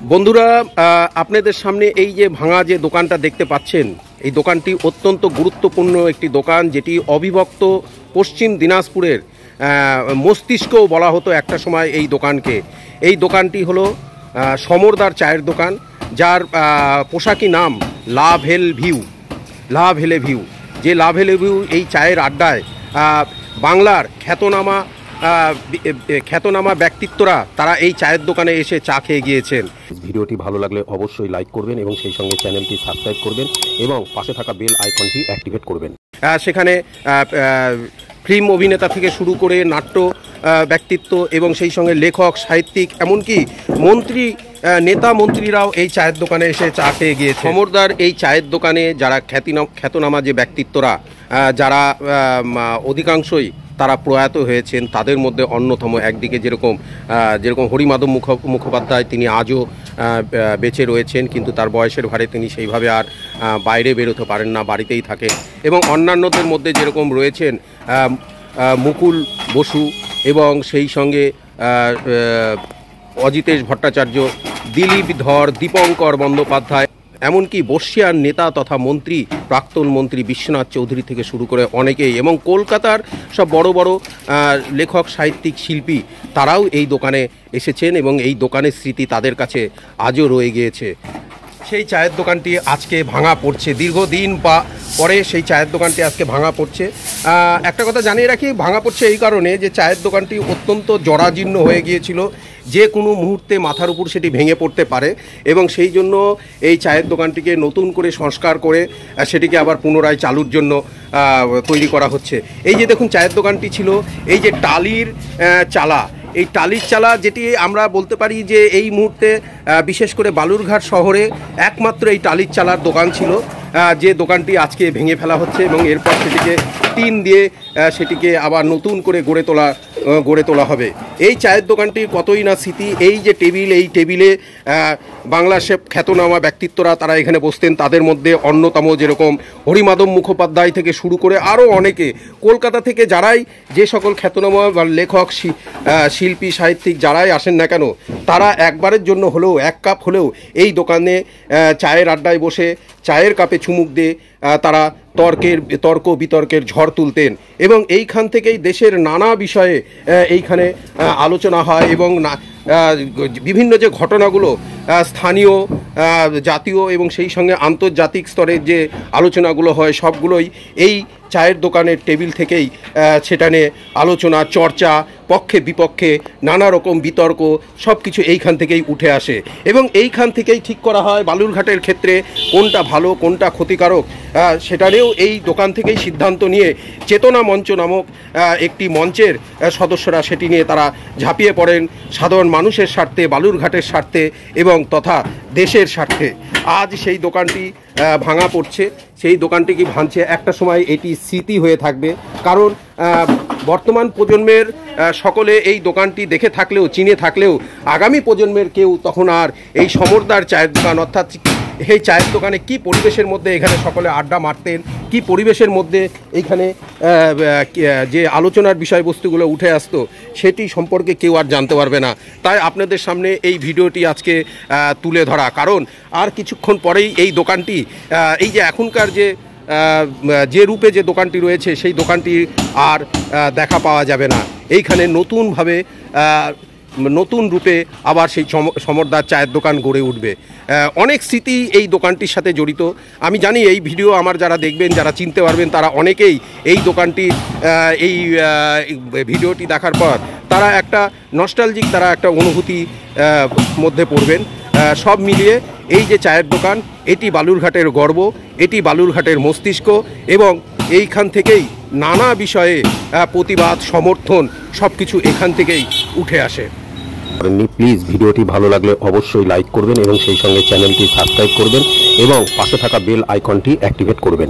বন্ধুরা, আপনাদের সামনে এই যে ভাঙা যে দোকানটা দেখতে পাচ্ছেন, এই দোকানটি অত্যন্ত গুরুত্বপূর্ণ একটি দোকান, যেটি অবিভক্ত পশ্চিম দিনাজপুরের মস্তিষ্কও বলা হতো একটা সময় এই দোকানকে। এই দোকানটি হলো সমরদার চায়ের দোকান, যার পোশাকি নাম লাভেল ভিউ। যে লাভেল ভিউ এই চায়ের আড্ডায় বাংলার খ্যাতনামা ব্যক্তিত্বরা তারা এই চায়ের দোকানে এসে চা খেয়ে গিয়েছেন। ভিডিওটি ভালো লাগলে অবশ্যই লাইক করবেন এবং সেই সঙ্গে চ্যানেলটি সাবস্ক্রাইব করবেন এবং পাশে থাকা বেল আইকনটি অ্যাক্টিভেট করবেন। সেখানে ফিল্ম অভিনেতা থেকে শুরু করে নাট্য ব্যক্তিত্ব এবং সেই সঙ্গে লেখক, সাহিত্যিক, এমনকি নেতা মন্ত্রীরাও এই চায়ের দোকানে এসে চা খেয়ে গিয়েছে। সমরদার এই চায়ের দোকানে যারা খ্যাতনামা যে ব্যক্তিত্বরা, যারা অধিকাংশই তারা প্রয়াত হয়েছেন, তাদের মধ্যে অন্যতম একদিকে যেরকম হরিমাধব মুখোপাধ্যায়, তিনি আজও বেঁচে রয়েছেন, কিন্তু তার বয়সের ভারে তিনি সেইভাবে আর বাইরে বেরোতে পারেন না, বাড়িতেই থাকেন। এবং অন্যান্যদের মধ্যে যেরকম রয়েছেন মুকুল বসু এবং সেই সঙ্গে অজিতেশ ভট্টাচার্য, দিলীপ ধর, দীপঙ্কর বন্দ্যোপাধ্যায়, এমনকি বর্ষিয়ার নেতা তথা মন্ত্রী, প্রাক্তন মন্ত্রী বিশ্বনাথ চৌধুরী থেকে শুরু করে অনেকেই, এবং কলকাতার সব বড় বড় লেখক, সাহিত্যিক, শিল্পী, তারাও এই দোকানে এসেছেন এবং এই দোকানের স্মৃতি তাদের কাছে আজও রয়ে গিয়েছে। সেই চায়ের দোকানটি আজকে ভাঙা পড়ছে, দীর্ঘদিন পরে সেই চায়ের দোকানটি আজকে ভাঙা পড়ছে। একটা কথা জানিয়ে রাখি, ভাঙা পড়ছে এই কারণে যে চায়ের দোকানটি অত্যন্ত জরাজীর্ণ হয়ে গিয়েছিল, যে কোনো মুহূর্তে মাথার উপর সেটি ভেঙে পড়তে পারে, এবং সেই জন্য এই চায়ের দোকানটিকে নতুন করে সংস্কার করে সেটিকে আবার পুনরায় চালুর জন্য তৈরি করা হচ্ছে। এই যে দেখুন চায়ের দোকানটি ছিল, এই যে টালির চালা, এই টালির চালা, যেটি আমরা বলতে পারি যে এই মুহূর্তে বিশেষ করে বালুরঘাট শহরে একমাত্র এই টালির চালার দোকান ছিল, যে দোকানটি আজকে ভেঙে ফেলা হচ্ছে এবং এরপর সেটিকে টিন দিয়ে সেটিকে আবার নতুন করে গড়ে তোলা হবে। এই চায়ের দোকানটির কতই না স্মৃতি। এই যে টেবিল, এই টেবিলে বাংলার সে খ্যাতনামা ব্যক্তিত্বরা তারা এখানে বসতেন, তাদের মধ্যে অন্যতম যেরকম হরিমাধব মুখোপাধ্যায় থেকে শুরু করে আরও অনেকে, কলকাতা থেকে যারাই যে সকল খ্যাতনামা লেখক, শিল্পী, সাহিত্যিক যারাই আসেন না কেন, তারা একবারের জন্য হলেও, এক কাপ হলেও এই দোকানে চায়ের আড্ডায় বসে চায়ের কাপে চুমুক দিয়ে তারা তর্ক বিতর্কের ঝড় তুলতেন, এবং এইখান থেকেই দেশের নানা বিষয়ে এইখানে আলোচনা হয়, এবং বিভিন্ন যে ঘটনাগুলো স্থানীয়, জাতীয় এবং সেই সঙ্গে আন্তর্জাতিক স্তরের যে আলোচনাগুলো হয়, সবগুলোই এই চায়ের দোকানের টেবিল থেকেই সেটা নিয়ে আলোচনা, চর্চা, পক্ষে বিপক্ষে নানা রকম বিতর্ক, সব কিছু এইখান থেকেই উঠে আসে, এবং এইখান থেকেই ঠিক করা হয় বালুরঘাটের ক্ষেত্রে কোনটা ভালো কোনটা ক্ষতিকারক। সেটা নিয়েও এই দোকান থেকেই সিদ্ধান্ত নিয়ে চেতনা মঞ্চ নামক একটি মঞ্চের সদস্যরা সেটি নিয়ে তারা ঝাঁপিয়ে পড়েন সাধারণ মানুষের স্বার্থে, বালুরঘাটের স্বার্থে এবং তথা দেশের স্বার্থে। আজ সেই দোকানটি ভাঙা পড়ছে, সেই দোকানটি কি ভাঙছে, একটা সময় এটি স্মৃতি হয়ে থাকবে, কারণ বর্তমান প্রজন্মের সকলে এই দোকানটি দেখে থাকলেও, চিনে থাকলেও, আগামী প্রজন্মের কেউ তখন আর এই সমরদার চায়ের দোকান, অর্থাৎ এই চায়ের দোকানে কি পরিবেশের মধ্যে এখানে সকলে আড্ডা মারতেন, কি পরিবেশের মধ্যে এইখানে যে আলোচনার বিষয়বস্তুগুলো উঠে আসতো, সেটি সম্পর্কে কেউ আর জানতে পারবে না। তাই আপনাদের সামনে এই ভিডিওটি আজকে তুলে ধরা, কারণ আর কিছুক্ষণ পরেই এই দোকানটি, এই যে এখনকার যে রূপে যে দোকানটি রয়েছে, সেই দোকানটি আর দেখা পাওয়া যাবে না। এইখানে নতুন রূপে আবার সেই সমরদার চায়ের দোকান গড়ে উঠবে। অনেক স্মৃতি এই দোকানটির সাথে জড়িত। আমি জানি এই ভিডিও আমার যারা দেখবেন, যারা চিনতে পারবেন, তারা অনেকেই এই দোকানটির এই ভিডিওটি দেখার পর তারা একটা নস্টালজিক, তারা একটা অনুভূতি মধ্যে পড়বেন। সব মিলিয়ে এই যে চায়ের দোকান, এটি বালুরঘাটের গর্ব, এটি বালুরঘাটের মস্তিষ্ক, এবং এইখান থেকেই নানা বিষয়ে প্রতিবাদ, সমর্থন, সব কিছু এখান থেকেই উঠে আসে। প্লিজ ভিডিওটি ভালো লাগলে অবশ্যই লাইক করবেন এবং সেই সঙ্গে চ্যানেলটি সাবস্ক্রাইব করবেন এবং পাশে থাকা বেল আইকনটি অ্যাক্টিভেট করবেন।